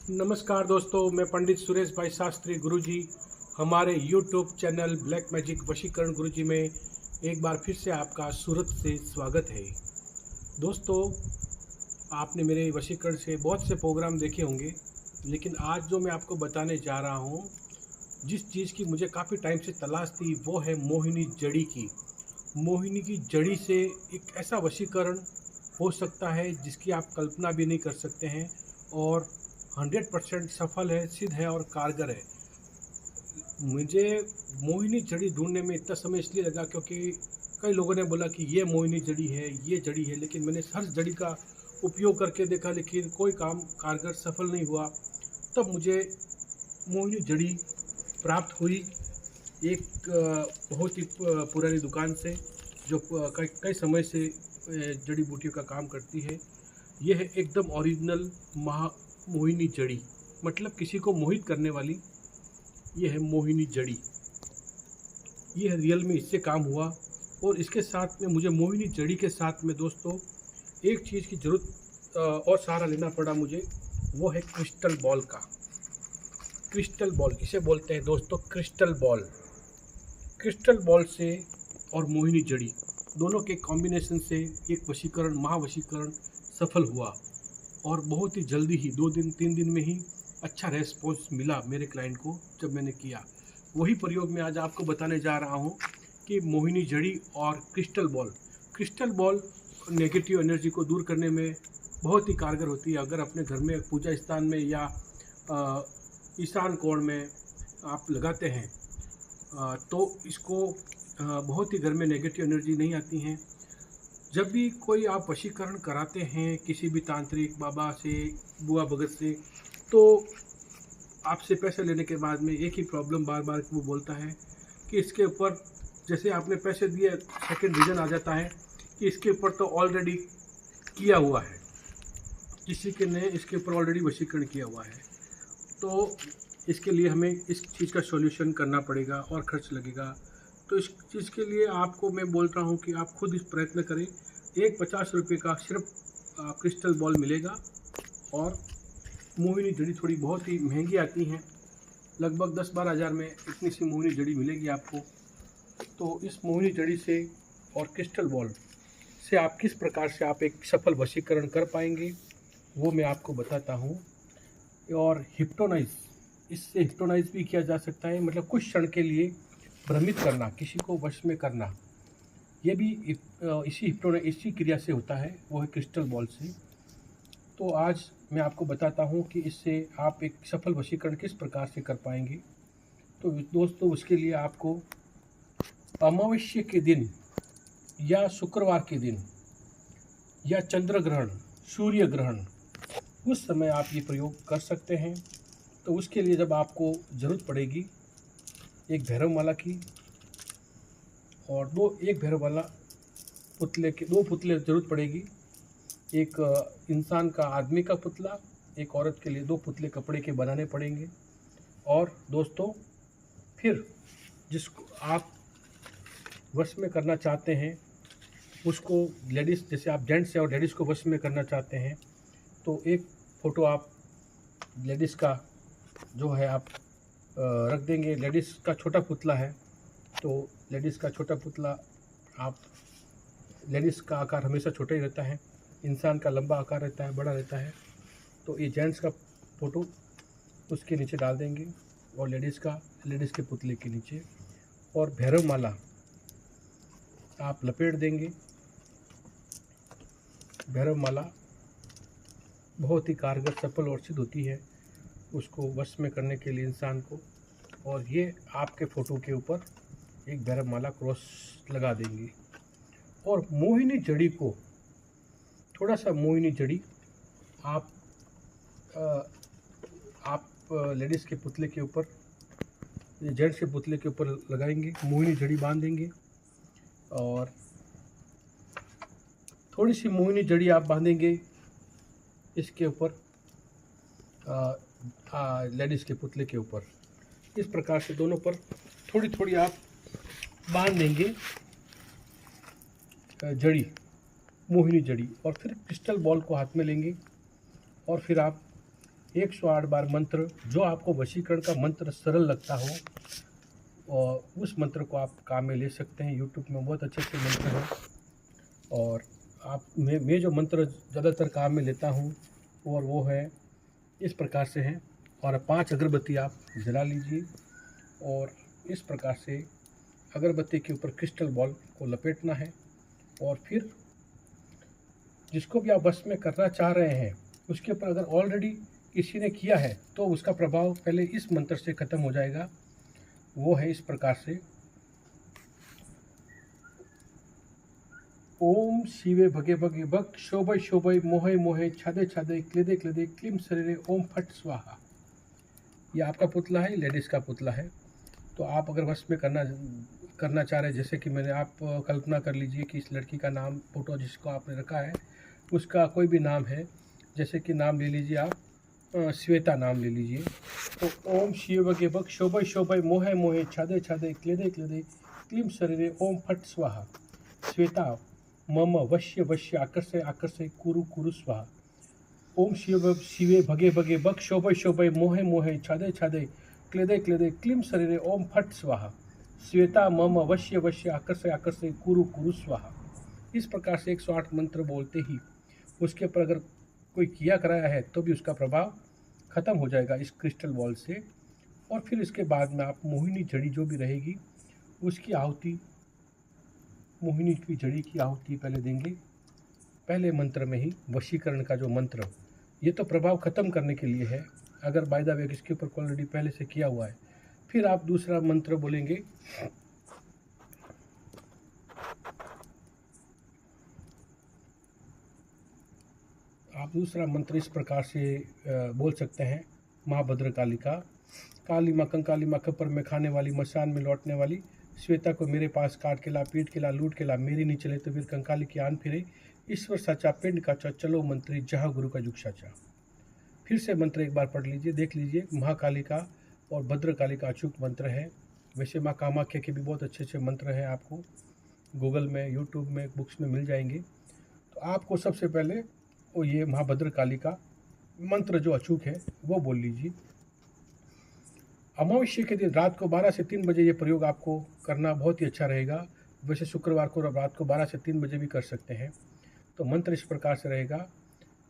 नमस्कार दोस्तों, मैं पंडित सुरेश भाई शास्त्री गुरुजी हमारे YouTube चैनल ब्लैक मैजिक वशीकरण गुरुजी में एक बार फिर से आपका सूरत से स्वागत है। दोस्तों, आपने मेरे वशीकरण से बहुत से प्रोग्राम देखे होंगे, लेकिन आज जो मैं आपको बताने जा रहा हूँ, जिस चीज़ की मुझे काफ़ी टाइम से तलाश थी, वो है मोहिनी जड़ी की। मोहिनी की जड़ी से एक ऐसा वशीकरण हो सकता है जिसकी आप कल्पना भी नहीं कर सकते हैं और 100% सफल है, सिद्ध है और कारगर है। मुझे मोहिनी जड़ी ढूंढने में इतना समय इसलिए लगा क्योंकि कई लोगों ने बोला कि ये मोहिनी जड़ी है, ये जड़ी है, लेकिन मैंने हर जड़ी का उपयोग करके देखा, लेकिन कोई काम कारगर सफल नहीं हुआ। तब मुझे मोहिनी जड़ी प्राप्त हुई एक बहुत ही पुरानी दुकान से, जो कई कई समय से जड़ी बूटियों का काम करती है। यह है एकदम ओरिजिनल मोहिनी जड़ी, मतलब किसी को मोहित करने वाली। यह है मोहिनी जड़ी, यह रियल में इससे काम हुआ। और इसके साथ में मुझे मोहिनी जड़ी के साथ में दोस्तों एक चीज़ की ज़रूरत और सहारा लेना पड़ा मुझे, वो है क्रिस्टल बॉल का। क्रिस्टल बॉल इसे बोलते हैं दोस्तों, क्रिस्टल बॉल। क्रिस्टल बॉल से और मोहिनी जड़ी दोनों के कॉम्बिनेशन से एक वशीकरण, महावशीकरण सफल हुआ और बहुत ही जल्दी ही 2 दिन 3 दिन में ही अच्छा रेस्पॉन्स मिला मेरे क्लाइंट को जब मैंने किया। वही प्रयोग मैं आज आपको बताने जा रहा हूँ कि मोहिनी जड़ी और crystal ball. Crystal ball negative energy को दूर करने में बहुत ही कारगर होती है। अगर अपने घर में पूजा स्थान में या ईशान कोण में आप लगाते हैं तो इसको बहुत ही घर में नेगेटिव एनर्जी नहीं आती हैं। जब भी कोई आप वशीकरण कराते हैं किसी भी तांत्रिक बाबा से, बुआ भगत से, तो आपसे पैसे लेने के बाद में एक ही प्रॉब्लम बार बार वो बोलता है कि इसके ऊपर, जैसे आपने पैसे दिए, सेकंड रीजन आ जाता है कि इसके ऊपर तो ऑलरेडी किया हुआ है, किसी के ने इसके ऊपर ऑलरेडी वशीकरण किया हुआ है, तो इसके लिए हमें इस चीज़ का सॉल्यूशन करना पड़ेगा और खर्च लगेगा। तो इस चीज़ के लिए आपको मैं बोल रहा हूँ कि आप खुद इस प्रयत्न करें। एक 50 रुपये का सिर्फ क्रिस्टल बॉल मिलेगा और मोहिनी जड़ी थोड़ी बहुत ही महंगी आती हैं, लगभग 10-12 हज़ार में इतनी सी मोहिनी जड़ी मिलेगी आपको। तो इस मोहिनी जड़ी से और क्रिस्टल बॉल से आप किस प्रकार से आप एक सफल वशीकरण कर पाएंगे, वो मैं आपको बताता हूँ। और इससे हिप्नोटाइज भी किया जा सकता है, मतलब कुछ क्षण के लिए भ्रमित करना, किसी को वश में करना, ये भी इसी क्रिया से होता है, वो है क्रिस्टल बॉल से। तो आज मैं आपको बताता हूँ कि इससे आप एक सफल वशीकरण किस प्रकार से कर पाएंगे। तो दोस्तों, उसके लिए आपको अमावस्या के दिन या शुक्रवार के दिन या चंद्र ग्रहण, सूर्य ग्रहण, उस समय आप ये प्रयोग कर सकते हैं। तो उसके लिए जब आपको ज़रूरत पड़ेगी एक भैरवमाला की और एक भैरवमाला पुतले के 2 पुतले ज़रूरत पड़ेगी। एक इंसान का, आदमी का पुतला, एक औरत के लिए 2 पुतले कपड़े के बनाने पड़ेंगे। और दोस्तों, फिर जिसको आप वश में करना चाहते हैं उसको, लेडीज़, जैसे आप जेंट्स और लेडीज़ को वश में करना चाहते हैं, तो एक फ़ोटो आप लेडीज़ का जो है आप रख देंगे। लेडीज़ का छोटा पुतला है तो लेडीज़ का छोटा पुतला आप, लेडीज़ का आकार हमेशा छोटा ही रहता है, इंसान का लंबा आकार रहता है, बड़ा रहता है। तो ये जेंट्स का फ़ोटो उसके नीचे डाल देंगे और लेडीज़ के पुतले के नीचे, और भैरव माला आप लपेट देंगे। भैरव माला बहुत ही कारगर, सफल और सिद्ध होती है उसको वश में करने के लिए इंसान को। और ये आपके फ़ोटो के ऊपर एक भैरव माला क्रॉस लगा देंगे। और मोहिनी जड़ी को, थोड़ा सा मोहिनी जड़ी आप लेडीज़ के पुतले के ऊपर, जेंट्स के पुतले के ऊपर लगाएंगे, मोहिनी जड़ी बांध देंगे। और थोड़ी सी मोहिनी जड़ी आप बांधेंगे इसके ऊपर, लेडीज़ के पुतले के ऊपर। इस प्रकार से दोनों पर थोड़ी थोड़ी आप बांध देंगे जड़ी, मोहिनी जड़ी। और फिर क्रिस्टल बॉल को हाथ में लेंगे और फिर आप 108 बार मंत्र, जो आपको वशीकरण का मंत्र सरल लगता हो और उस मंत्र को आप काम में ले सकते हैं। यूट्यूब में बहुत अच्छे अच्छे मंत्र हैं और मैं जो मंत्र ज़्यादातर काम में लेता हूँ और वो है इस प्रकार से है। और 5 अगरबत्ती आप जला लीजिए और इस प्रकार से अगरबत्ती के ऊपर क्रिस्टल बॉल को लपेटना है और फिर जिसको भी आप वश में करना चाह रहे हैं उसके ऊपर अगर ऑलरेडी किसी ने किया है तो उसका प्रभाव पहले इस मंत्र से खत्म हो जाएगा। वो है इस प्रकार से, ओम शिवे भगे भगे भग शोभय शोभय मोहे मोहे छादे छादे क्लेदे क्लेदे क्लीम शरीरे ओम फट स्वाहा। ये आपका पुतला है, लेडीज़ का पुतला है। तो आप अगर वश में करना चाह रहे हैं, जैसे कि मैंने, आप कल्पना कर लीजिए कि इस लड़की का नाम, फोटो जिसको आपने रखा है उसका कोई भी नाम है, जैसे कि नाम ले लीजिए आप श्वेता नाम ले लीजिए। तो ओम शिव भगे भग शोभय शोभय मोहे मोहे छादे छादे क्लेदे क्लेदे क्लीम शरीरे ओम फट स्वाहा। श्वेता मम वश्य वश्य आकर्षय आकर्षय कुरु कुरु स्वाहा। ओम शिवे भगे भगे भग शोभय शोभय मोहे मोहे छादे छादे क्लेदे क्लेदे क्लीम शरीरे ओम फट स्वाहा। श्वेता मम वश्य वश्य आकर्षय आकर्षय कुरु कुरु स्वाहा। इस प्रकार से 108 मंत्र बोलते ही उसके ऊपर अगर कोई किया कराया है तो भी उसका प्रभाव खत्म हो जाएगा इस क्रिस्टल बॉल से। और फिर इसके बाद में आप मोहिनी जड़ी जो भी रहेगी उसकी आहुति, मोहिनी की जड़ी की आहुति पहले देंगे, पहले मंत्र में ही वशीकरण का जो मंत्र, ये तो प्रभाव खत्म करने के लिए है। अगर बाय द वे इसके ऊपर ऑलरेडी पहले से किया हुआ है, फिर आप दूसरा मंत्र बोलेंगे। आप दूसरा मंत्र इस प्रकार से बोल सकते हैं, माँ भद्रकालिका, काली माँ कंकाली माँ खप्पर में खाने वाली, मशान में लौटने वाली, श्वेता को मेरे पास काट के ला, पीट के ला, लूट के ला, मेरी नहीं चले तो फिर कंकाली की आन फिरे, ईश्वर साचा पिंड का चा, चलो मंत्री जहाँ गुरु का जुग साचा। फिर से मंत्र एक बार पढ़ लीजिए, देख लीजिए। महाकालिका और भद्रकाली का अचूक मंत्र है। वैसे माँ कामाख्या के भी बहुत अच्छे अच्छे मंत्र हैं, आपको गूगल में, यूट्यूब में, बुक्स में मिल जाएंगे। तो आपको सबसे पहले वो ये महाभद्रकाली का मंत्र जो अचूक है वो बोल लीजिए। अमावस्या के दिन रात को 12 से 3 बजे ये प्रयोग आपको करना बहुत ही अच्छा रहेगा। वैसे शुक्रवार को रात को 12 से 3 बजे भी कर सकते हैं। तो मंत्र इस प्रकार से रहेगा,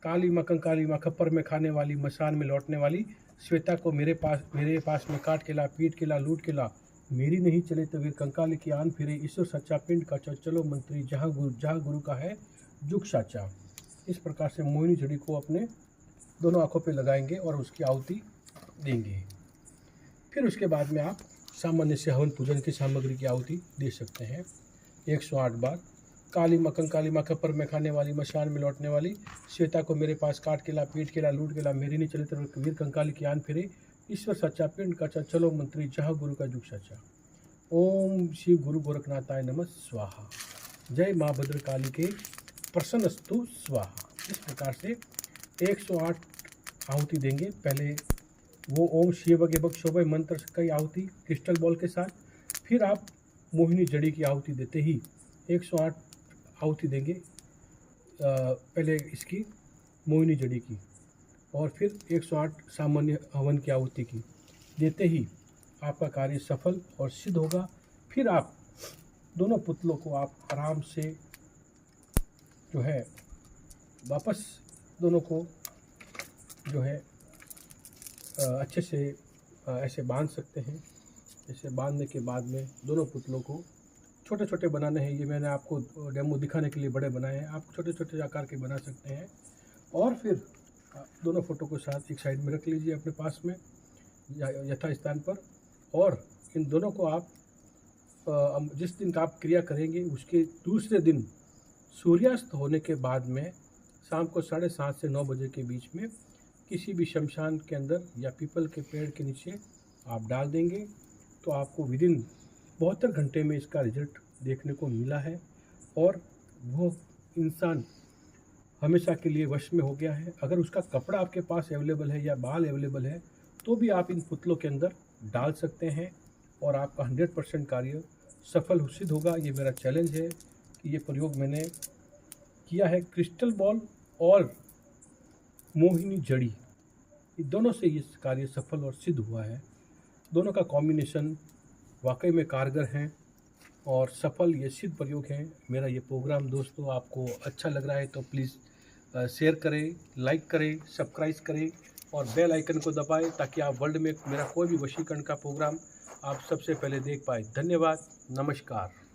काली माँ कंकाली माँ खप्पर में खाने वाली, मशान में लौटने वाली, श्वेता को मेरे पास में काट के ला, पीट के ला, लूट के ला, मेरी नहीं चले तो वीर कंकाली की आन फिरे, ईश्वर सच्चा पिंड का चलो मंत्री जहाँ गुरु का है जुग साचा। इस प्रकार से मोहिनी झड़ी को अपने दोनों आंखों पे लगाएंगे और उसकी आहुति देंगे। फिर उसके बाद में आप सामान्य से हवन पूजन की सामग्री की आहुति दे सकते हैं 108 बार। काली माँ कंकाली माँ खप्पर में खाने वाली, मशान में लौटने वाली, श्वेता को मेरे पास काट के ला, पीट के ला, लूट के ला, मेरी नहीं चले तो वीर कंकाली की आन फिरे, ईश्वर सच्चा पिंड का चलो मंत्री जहाँ गुरु का जुग सच्चा। ओम शिव गुरु गोरखनाथाय नमः स्वाहा। जय माँ भद्रकाली के प्रसन्नस्तु स्वाहा। इस प्रकार से 108 आहुति देंगे। पहले वो ओम शिव भगे भग शोभय मंत्र की आहुति क्रिस्टल बॉल के साथ, फिर आप मोहिनी जड़ी की आहुति देते ही 108 आहुति देंगे, पहले इसकी मोहिनी जड़ी की और फिर 108 सामान्य हवन की आहुति की देते ही आपका कार्य सफल और सिद्ध होगा। फिर आप दोनों पुतलों को आप आराम से जो है वापस दोनों को जो है अच्छे से ऐसे बांध सकते हैं। ऐसे बांधने के बाद में दोनों पुतलों को छोटे छोटे बनाने हैं। ये मैंने आपको डेमो दिखाने के लिए बड़े बनाए हैं, आप छोटे छोटे आकार के बना सकते हैं। और फिर दोनों फोटो को साथ एक साइड में रख लीजिए अपने पास में यथा स्थान पर। और इन दोनों को आप जिस दिन आप क्रिया करेंगे उसके दूसरे दिन सूर्यास्त होने के बाद में शाम को 7:30 से 9 बजे के बीच में किसी भी शमशान के अंदर या पीपल के पेड़ के नीचे आप डाल देंगे। तो आपको विदिन 72 घंटे में इसका रिजल्ट देखने को मिला है और वो इंसान हमेशा के लिए वश में हो गया है। अगर उसका कपड़ा आपके पास अवेलेबल है या बाल अवेलेबल है तो भी आप इन पुतलों के अंदर डाल सकते हैं और आपका 100% कार्य सफल सिद्ध होगा। ये मेरा चैलेंज है कि ये प्रयोग मैंने किया है। क्रिस्टल बॉल और मोहिनी जड़ी दोनों से ये कार्य सफल और सिद्ध हुआ है। दोनों का कॉम्बिनेशन वाकई में कारगर है और सफल ये सिद्ध प्रयोग है। मेरा ये प्रोग्राम दोस्तों आपको अच्छा लग रहा है तो प्लीज़ शेयर करें, लाइक करें, सब्सक्राइब करें और बेल आइकन को दबाएं ताकि आप वर्ल्ड में मेरा कोई भी वशीकरण का प्रोग्राम आप सबसे पहले देख पाए। धन्यवाद, नमस्कार।